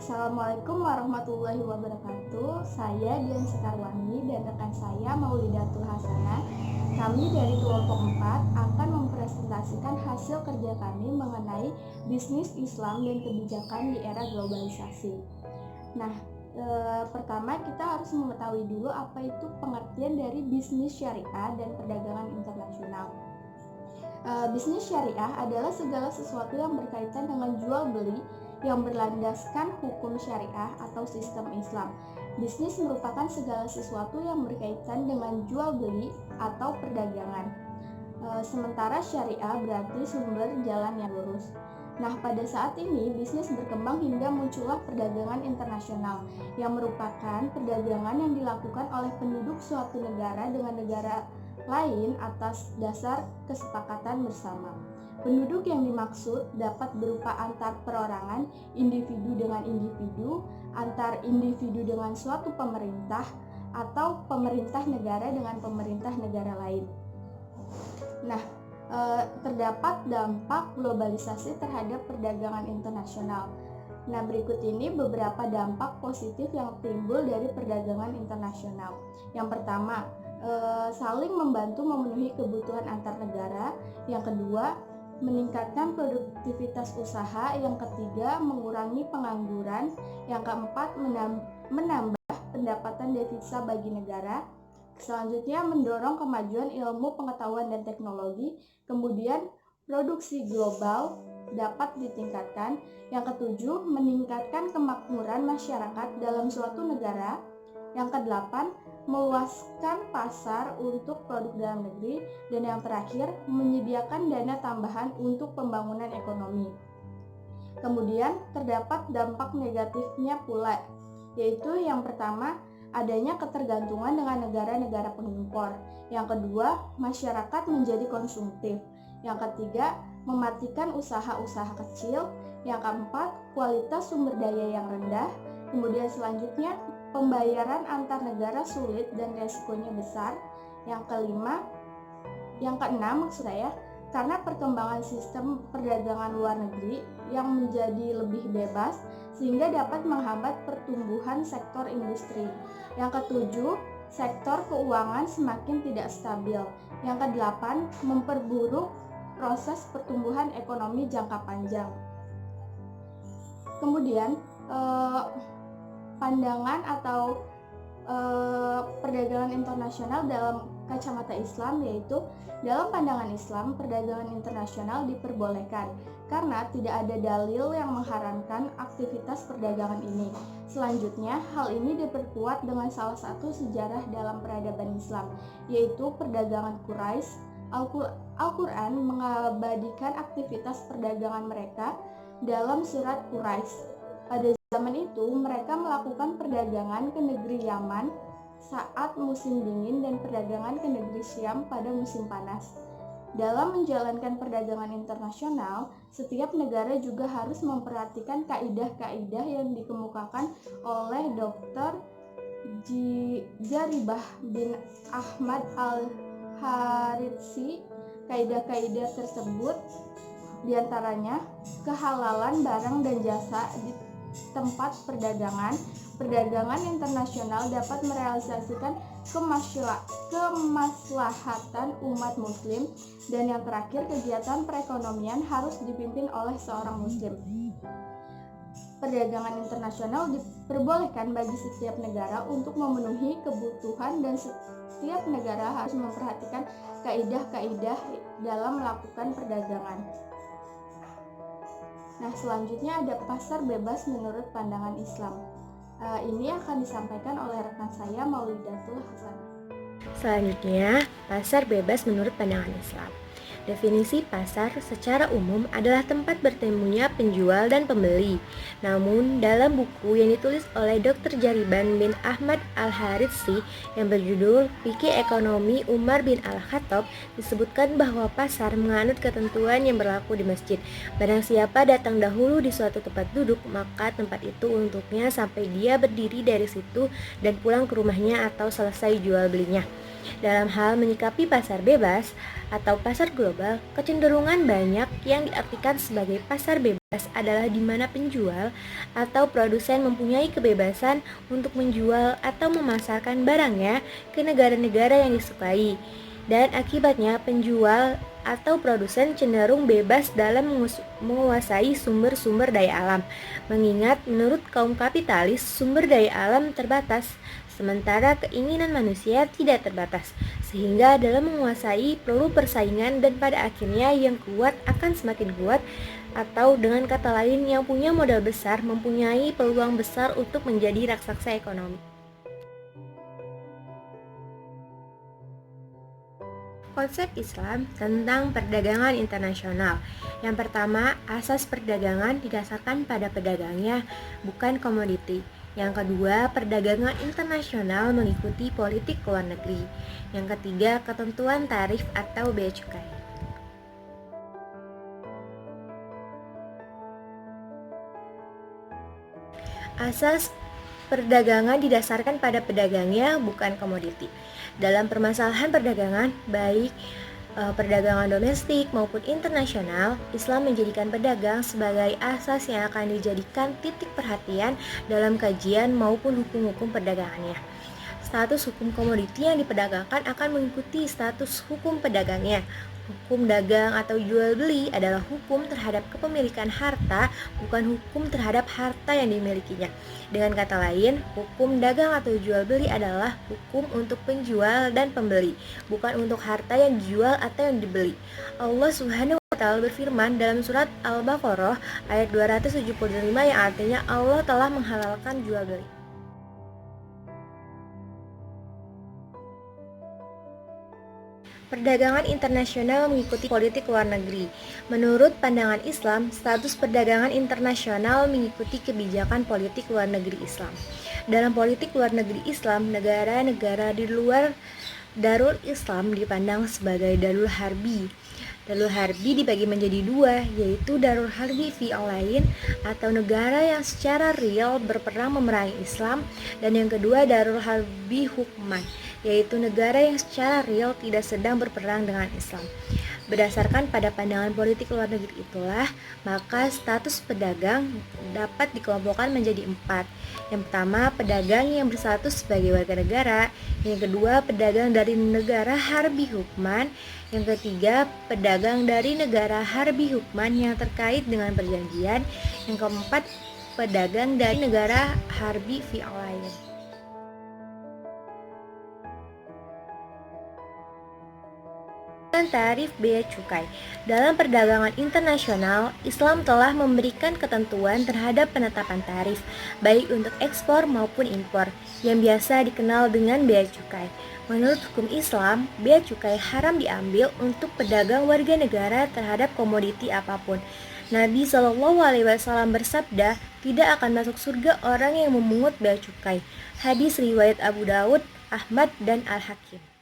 Assalamualaikum warahmatullahi wabarakatuh. Saya Dian Sekarwangi dan rekan saya Maulidatul Hasanah. Kami dari kelompok 4 akan mempresentasikan hasil kerja kami mengenai bisnis Islam dan kebijakan di era globalisasi. Nah, pertama kita harus mengetahui dulu apa itu pengertian dari bisnis syariah dan perdagangan internasional. Bisnis syariah adalah segala sesuatu yang berkaitan dengan jual beli yang berlandaskan hukum syariah atau sistem Islam. Bisnis merupakan segala sesuatu yang berkaitan dengan jual beli atau perdagangan. Sementara syariah berarti sumber jalan yang lurus. Nah, pada saat ini bisnis berkembang hingga muncullah perdagangan internasional yang merupakan perdagangan yang dilakukan oleh penduduk suatu negara dengan negara lain atas dasar kesepakatan bersama. Penduduk yang dimaksud dapat berupa antar perorangan, individu dengan individu, antar individu dengan suatu pemerintah, atau pemerintah negara dengan pemerintah negara lain. Nah, terdapat dampak globalisasi terhadap perdagangan internasional. Nah, berikut ini beberapa dampak positif yang timbul dari perdagangan internasional. Yang pertama, saling membantu memenuhi kebutuhan antar negara. Yang kedua, meningkatkan produktivitas usaha. Yang ketiga, mengurangi pengangguran. Yang keempat, menambah pendapatan devisa bagi negara. Selanjutnya, mendorong kemajuan ilmu pengetahuan dan teknologi. Kemudian, produksi global dapat ditingkatkan. Yang ketujuh, meningkatkan kemakmuran masyarakat dalam suatu negara. Yang kedelapan, meluaskan pasar untuk produk dalam negeri. Dan yang terakhir, menyediakan dana tambahan untuk pembangunan ekonomi. Kemudian terdapat dampak negatifnya pula, yaitu yang pertama, adanya ketergantungan dengan negara-negara pengimpor. Yang kedua, masyarakat menjadi konsumtif. Yang ketiga, mematikan usaha-usaha kecil. Yang keempat, kualitas sumber daya yang rendah. Kemudian selanjutnya, pembayaran antar negara sulit dan resikonya besar. Yang keenam maksud saya, karena perkembangan sistem perdagangan luar negeri yang menjadi lebih bebas sehingga dapat menghambat pertumbuhan sektor industri. Yang ketujuh, sektor keuangan semakin tidak stabil. Yang kedelapan, memperburuk proses pertumbuhan ekonomi jangka panjang. Kemudian pandangan atau perdagangan internasional dalam kacamata Islam, yaitu dalam pandangan Islam perdagangan internasional diperbolehkan karena tidak ada dalil yang mengharamkan aktivitas perdagangan ini. Selanjutnya, hal ini diperkuat dengan salah satu sejarah dalam peradaban Islam, yaitu perdagangan Quraisy. Al-Quran mengabadikan aktivitas perdagangan mereka dalam surat Quraisy. Pada zaman itu, mereka melakukan perdagangan ke negeri Yaman saat musim dingin dan perdagangan ke negeri Syam pada musim panas. Dalam menjalankan perdagangan internasional, setiap negara juga harus memperhatikan kaidah-kaidah yang dikemukakan oleh Dr. Jaribah bin Ahmad Al-Haritsi. Kaidah-kaidah tersebut diantaranya kehalalan barang dan jasa di tempat perdagangan. Perdagangan internasional dapat merealisasikan kemaslahatan umat muslim. Dan yang terakhir, kegiatan perekonomian harus dipimpin oleh seorang muslim. Perdagangan internasional diperbolehkan bagi setiap negara untuk memenuhi kebutuhan dan setiap negara harus memperhatikan kaidah-kaidah dalam melakukan perdagangan. Nah, selanjutnya ada pasar bebas menurut pandangan Islam. Ini akan disampaikan oleh rekan saya Maulidatul Hasanah. Selanjutnya, pasar bebas menurut pandangan Islam. Definisi pasar secara umum adalah tempat bertemunya penjual dan pembeli. Namun, dalam buku yang ditulis oleh Dr. Jariban bin Ahmad Al-Haritsi yang berjudul Fikih Ekonomi Umar bin Al-Khattab, disebutkan bahwa pasar menganut ketentuan yang berlaku di masjid. Barang siapa datang dahulu di suatu tempat duduk, maka tempat itu untuknya sampai dia berdiri dari situ dan pulang ke rumahnya atau selesai jual belinya. Dalam hal menyikapi pasar bebas atau pasar global, kecenderungan banyak yang diartikan sebagai pasar bebas adalah di mana penjual atau produsen mempunyai kebebasan untuk menjual atau memasarkan barangnya ke negara-negara yang disukai. Dan akibatnya penjual atau produsen cenderung bebas dalam menguasai sumber-sumber daya alam. Mengingat menurut kaum kapitalis sumber daya alam terbatas, sementara keinginan manusia tidak terbatas. Sehingga dalam menguasai perlu persaingan dan pada akhirnya yang kuat akan semakin kuat, atau dengan kata lain yang punya modal besar mempunyai peluang besar untuk menjadi raksasa ekonomi. Konsep Islam tentang perdagangan internasional. Yang pertama, asas perdagangan didasarkan pada pedagangnya, bukan komoditi. Yang kedua, perdagangan internasional mengikuti politik luar negeri. Yang ketiga, ketentuan tarif atau bea cukai. Asas perdagangan didasarkan pada pedagangnya, bukan komoditi. Dalam permasalahan perdagangan, baik perdagangan domestik maupun internasional, Islam menjadikan pedagang sebagai asas yang akan dijadikan titik perhatian dalam kajian maupun hukum-hukum perdagangannya. Status hukum komoditi yang diperdagangkan akan mengikuti status hukum pedagangnya. Hukum dagang atau jual beli adalah hukum terhadap kepemilikan harta, bukan hukum terhadap harta yang dimilikinya. Dengan kata lain, hukum dagang atau jual beli adalah hukum untuk penjual dan pembeli, bukan untuk harta yang dijual atau yang dibeli. Allah Subhanahu wa Ta'ala berfirman dalam surat Al-Baqarah ayat 275 yang artinya Allah telah menghalalkan jual beli. Perdagangan internasional mengikuti politik luar negeri. Menurut pandangan Islam, status perdagangan internasional mengikuti kebijakan politik luar negeri Islam. Dalam politik luar negeri Islam, negara-negara di luar Darul Islam dipandang sebagai Darul Harbi. Darul Harbi dibagi menjadi dua, yaitu Darul Harbi fi'alain atau negara yang secara real berperang memerangi Islam, dan yang kedua Darul Harbi hukman, yaitu negara yang secara real tidak sedang berperang dengan Islam. Berdasarkan pada pandangan politik luar negeri itulah, maka status pedagang dapat dikelompokkan menjadi 4. Yang pertama, pedagang yang berstatus sebagai warga negara. Yang kedua, pedagang dari negara harbi hukman. Yang ketiga, pedagang dari negara harbi hukman yang terkait dengan perjanjian. Yang keempat, pedagang dari negara harbi fi'alain. Tarif bea cukai. Dalam perdagangan internasional, Islam telah memberikan ketentuan terhadap penetapan tarif, baik untuk ekspor maupun impor, yang biasa dikenal dengan bea cukai. Menurut hukum Islam, bea cukai haram diambil untuk pedagang warga negara terhadap komoditi apapun. Nabi SAW bersabda, tidak akan masuk surga orang yang memungut bea cukai. Hadis riwayat Abu Daud, Ahmad, dan Al-Hakim.